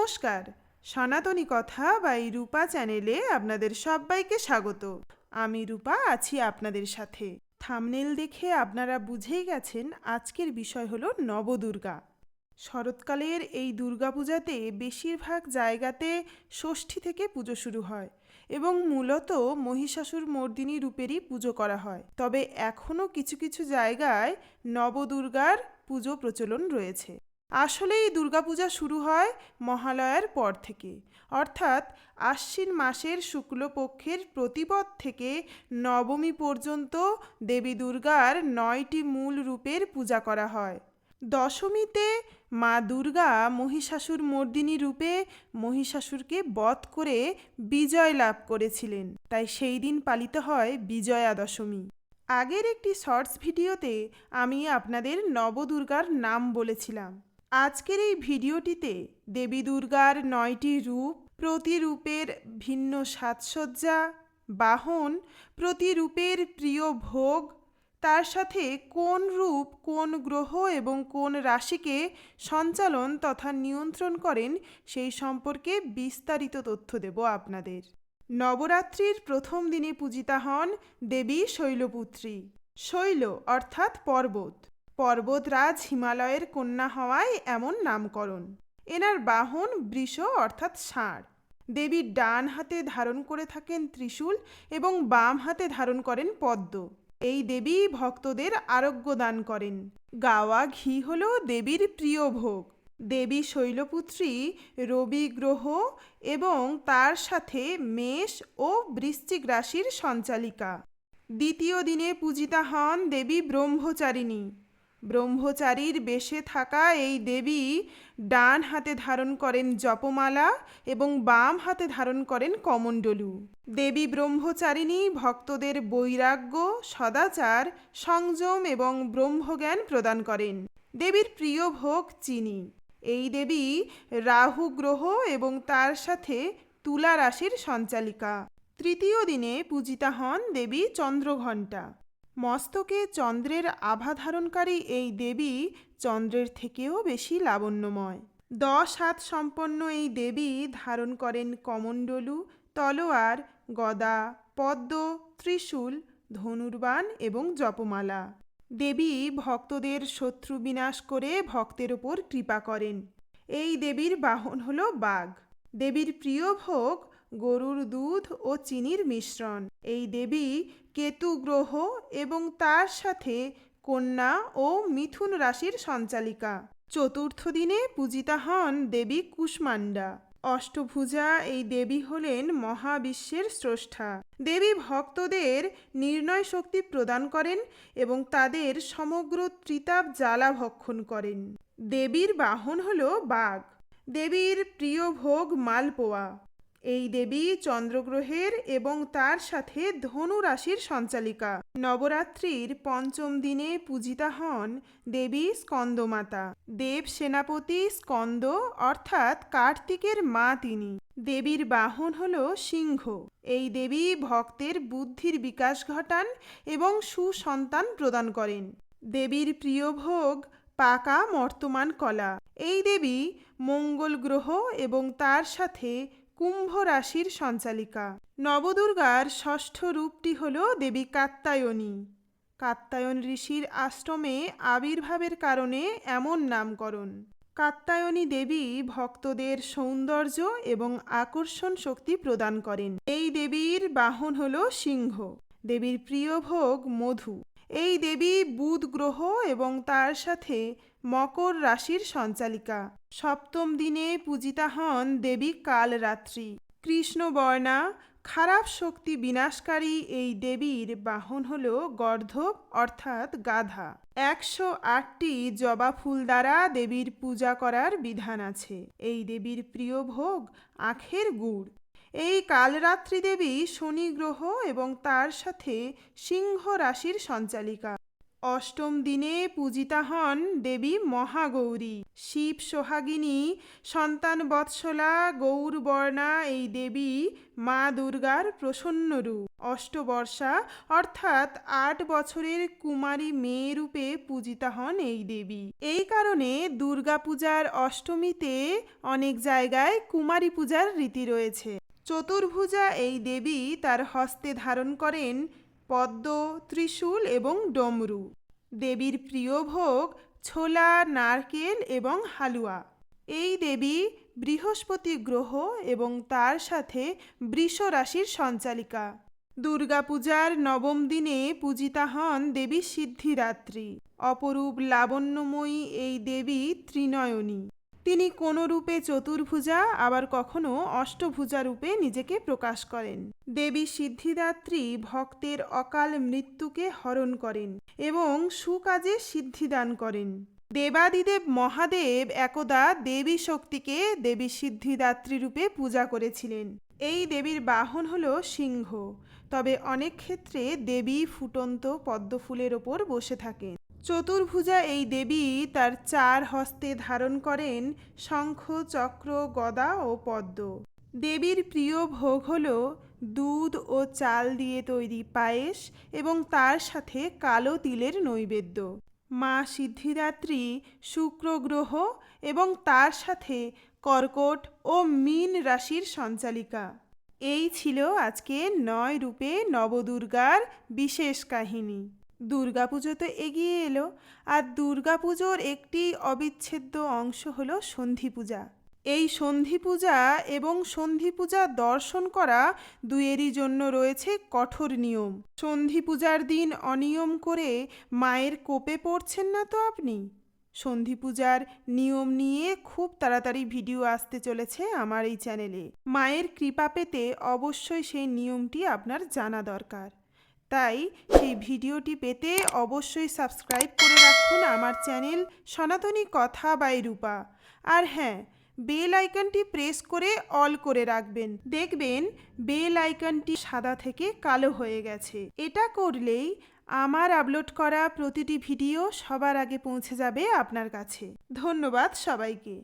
নমস্কার, সনাতনী কথা বা এই রূপা চ্যানেলে আপনাদের সবাইকে স্বাগত। আমি রূপা আছি আপনাদের সাথে। থাম্বনেল দেখে আপনারা বুঝেই গেছেন আজকের বিষয় হলো নবদুর্গা। শরৎকালের এই দুর্গাপূজাতে বেশিরভাগ জায়গাতে ষষ্ঠী থেকে পুজো শুরু হয় এবং মূলত মহিষাসুর মর্দিনী রূপেরই পুজো করা হয়। তবে এখনও কিছু কিছু জায়গায় নবদুর্গার পুজো প্রচলন রয়েছে। আসলে এই দুর্গাপূজা শুরু হয় মহালয়ার পর থেকে, অর্থাৎ আশ্বিন মাসের শুক্লপক্ষের প্রতিপদ থেকে নবমী পর্যন্ত দেবী দুর্গার 9টি মূল রূপের পূজা করা হয়। দশমীতে মা দুর্গা মহিষাসুর মর্দিনী রূপে মহিষাসুরকে বধ করে বিজয় লাভ করেছিলেন, তাই সেই দিন পালিত হয় বিজয়া দশমী। আগের একটি শর্টস ভিডিওতে আমি আপনাদের নবদুর্গার নাম বলেছিলাম। আজকের এই ভিডিওটিতে দেবী দুর্গার 9টি রূপ, প্রতি রূপের ভিন্ন সাজসজ্জা, বাহন, প্রতি রূপের প্রিয় ভোগ, তার সাথে কোন রূপ কোন গ্রহ এবং কোন রাশিকে সঞ্চালন তথা নিয়ন্ত্রণ করেন সেই সম্পর্কে বিস্তারিত তথ্য দেব আপনাদের। নবরাত্রির প্রথম দিনে পূজিতা হন দেবী শৈলপুত্রী। শৈল অর্থাৎ পর্বত, পর্বতরাজ হিমালয়ের কন্যা হওয়ায় এমন নামকরণ। এনার বাহন বৃষ অর্থাৎ ষাঁড়। দেবীর ডান হাতে ধারণ করে থাকেন ত্রিশূল এবং বাম হাতে ধারণ করেন পদ্ম। এই দেবী ভক্তদের আরোগ্য দান করেন। গাওয়া ঘি হল দেবীর প্রিয় ভোগ। দেবী শৈলপুত্রী রবি গ্রহ এবং তার সাথে মেষ ও বৃশ্চিক রাশির সঞ্চালিকা। দ্বিতীয় দিনে পূজিতা হন দেবী ব্রহ্মচারিণী। ব্রহ্মচারীর বেশে থাকা এই দেবী ডান হাতে ধারণ করেন জপমালা এবং বাম হাতে ধারণ করেন কমণ্ডলু। দেবী ব্রহ্মচারিণী ভক্তদের বৈরাগ্য, সদাচার, সংযম এবং ব্রহ্মজ্ঞান প্রদান করেন। দেবীর প্রিয় ভোগ চিনি। এই দেবী রাহু গ্রহ এবং তার সাথে তুলা রাশির সঞ্চালিকা। তৃতীয় দিনে পূজিতা হন দেবী চন্দ্রঘণ্টা। মস্তকে চন্দ্রের আভা ধারণকারী এই দেবী চন্দ্রের থেকেও বেশি লাবণ্যময়। 10 হাত সম্পন্ন এই দেবী ধারণ করেন কমণ্ডলু, তলোয়ার, গদা, পদ্ম, ত্রিশূল, ধনুর্বাণ এবং জপমালা। দেবী ভক্তদের শত্রু বিনাশ করে ভক্তের ওপর কৃপা করেন। এই দেবীর বাহন হল বাঘ। দেবীর প্রিয় ভোগ গরুর দুধ ও চিনির মিশ্রণ। এই দেবী কেতু গ্রহ এবং তার সাথে কন্যা ও মিথুন রাশির সঞ্চালিকা। চতুর্থ দিনে পূজিতা হন দেবী কুষ্মাণ্ডা। অষ্টভুজা এই দেবী হলেন মহাবিশ্বের স্রষ্টা। দেবী ভক্তদের নির্ণয় শক্তি প্রদান করেন এবং তাদের সমগ্র ত্রিতাপ জ্বালা ভক্ষণ করেন। দেবীর বাহন হল বাঘ। দেবীর প্রিয় ভোগ মালপোয়া। এই দেবী চন্দ্রগ্রহের এবং তার সাথে ধনু রাশির সঞ্চালিকা। নবরাত্রির পঞ্চম দিনে পূজিতা হন দেবী স্কন্দমাতা। দেব সেনাপতি স্কন্দ অর্থাৎ কার্তিকের মা তিনি। দেবীর বাহন হল সিংহ। এই দেবী ভক্তের বুদ্ধির বিকাশ ঘটান এবং সুসন্তান প্রদান করেন। দেবীর প্রিয় ভোগ পাকা মর্তমান কলা। এই দেবী মঙ্গল গ্রহ এবং তার সাথে কুম্ভ রাশির সঞ্চালিকা। নবদুর্গার ষষ্ঠ রূপটি হল দেবী কাত্যায়নী। কাত্যায়ন ঋষির আশ্রমে আবির্ভাবের কারণে এমন নামকরণ। কাত্যায়নী দেবী ভক্তদের সৌন্দর্য এবং আকর্ষণ শক্তি প্রদান করেন। এই দেবীর বাহন হল সিংহ। দেবীর প্রিয় ভোগ মধু। এই দেবী বুধ গ্রহ এবং তার সাথে মকর রাশির সঞ্চালিকা। সপ্তম দিনে পূজিতা হন দেবী কালরাত্রি। কৃষ্ণবর্ণা, খারাপ শক্তি বিনাশকারী এই দেবীর বাহন হল গর্ধব অর্থাৎ গাধা। 108টি জবা ফুল দ্বারা দেবীর পূজা করার বিধান আছে। এই দেবীর প্রিয় ভোগ আখের গুড়। এই কালরাত্রি দেবী শনি গ্রহ এবং তার সাথে সিংহ রাশির সঞ্চালিকা। অষ্টম দিনে পূজিতা হন দেবী মহাগৌরী। শিব সোহাগিনী সন্তান বৎসলা গৌরবর্ণা এই দেবী মা দুর্গার প্রসন্ন রূপ। অষ্টবর্ষা অর্থাৎ ৮ বছরের কুমারী মেয়ে রূপে পূজিতা হন এই দেবী। এই কারণে দুর্গাপূজার অষ্টমীতে অনেক জায়গায় কুমারী পূজার রীতি রয়েছে। চতুর্ভুজা এই দেবী তার হস্তে ধারণ করেন পদ্ম, ত্রিশূল এবং ডমরু। দেবীর প্রিয় ভোগ ছোলা, নারকেল এবং হালুয়া। এই দেবী বৃহস্পতি গ্রহ এবং তার সাথে বৃষ রাশির সঞ্চালিকা। দুর্গাপূজার নবম দিনে পূজিতা হন দেবী সিদ্ধিদাত্রী। অপরূপ লাবণ্যময়ী এই দেবী ত্রিনয়নী। তিনি কোনো রূপে চতুর্ভুজা, আবার কখনো অষ্টভুজা রূপে নিজেকে প্রকাশ করেন। দেবী সিদ্ধিদাত্রী ভক্তের অকাল মৃত্যুকে হরণ করেন এবং সুকাজে সিদ্ধিদান করেন। দেবাদিদেব মহাদেব একদা দেবী শক্তিকে দেবী সিদ্ধিদাত্রী রূপে পূজা করেছিলেন। এই দেবীর বাহন হল সিংহ, তবে অনেক ক্ষেত্রে দেবী ফুটন্ত পদ্মফুলের ওপর বসে থাকেন। চতুর্ভুজা এই দেবী তার 4 হস্তে ধারণ করেন শঙ্খ, চক্র, গদা ও পদ্ম। দেবীর প্রিয় ভোগ হল দুধ ও চাল দিয়ে তৈরি পায়েস এবং তার সাথে কালো তিলের নৈবেদ্য। মা সিদ্ধিদাত্রী শুক্র গ্রহ এবং তার সাথে কর্কট ও মীন রাশির সঞ্চালিকা। এই ছিল আজকে 9 রূপে নবদুর্গার বিশেষ কাহিনী। দুর্গাপুজো তো এগিয়ে এলো, আর দুর্গাপুজোর একটি অবিচ্ছেদ্য অংশ হলো সন্ধি পূজা। এই সন্ধি পূজা এবং সন্ধি পূজা দর্শন করা দুয়েরই জন্য রয়েছে কঠোর নিয়ম। সন্ধি পূজার দিন অনিয়ম করে মায়ের কোপে পড়ছেন না তো আপনি? সন্ধি পূজার নিয়ম নিয়ে খুব তাড়াতাড়ি ভিডিও আসতে চলেছে আমার এই চ্যানেলে। মায়ের কৃপা পেতে অবশ্যই সেই নিয়মটি আপনার জানা দরকার। তাই সেই ভিডিওটি পেতে অবশ্যই সাবস্ক্রাইব করে রাখুন আমার চ্যানেল সনাতনী কথা বাই রূপা। আর হ্যাঁ, বেল আইকনটি প্রেস করে অল করে রাখবেন। দেখবেন বেল আইকনটি সাদা থেকে কালো হয়ে গেছে। এটা করলেই আমার আপলোড করা প্রতিটি ভিডিও সবার আগে পৌঁছে যাবে আপনার কাছে। ধন্যবাদ সবাইকে।